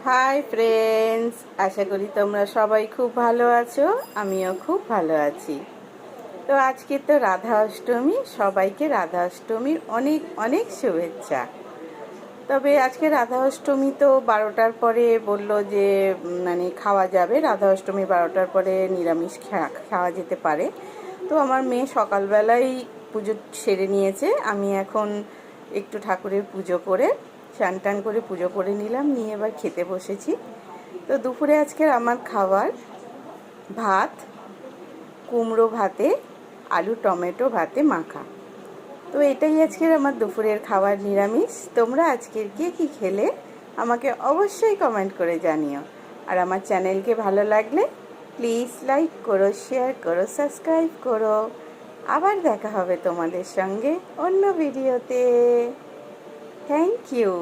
Hi friends, আশা করি তোমরা সবাই খুব ভালো আছো। আমিও খুব ভালো আছি। তো আজকে তো রাধা অষ্টমী, সবাইকে রাধা অষ্টমীর অনেক অনেক শুভেচ্ছা। তবে আজকে রাধা অষ্টমী তো 12টার পরে বললো যে মানে খাওয়া যাবে। রাধা অষ্টমী 12টার পরে নিরামিষ খাওয়া যেতে পারে। তো আমার মেয়ে সকালবেলাই পুজো সেরে নিয়েছে। আমি এখন একটু ঠাকুরের পুজো করে স্নান টান করে পুজো করে নিলাম, নিয়ে এবার খেতে বসেছি। তো দুপুরে আজকের আমার খাবার ভাত, কুমড়ো ভাতে আলু টমেটো ভাতে মাখা। তো এটাই আজকের আমার দুপুরের খাবার, নিরামিষ। তোমরা আজকের কে কী খেলে আমাকে অবশ্যই কমেন্ট করে জানিও। আর আমার চ্যানেলকে ভালো লাগলে প্লিজ লাইক করো, শেয়ার করো, সাবস্ক্রাইব করো। আবার দেখা হবে তোমাদের সঙ্গে অন্য ভিডিওতে। Thank you.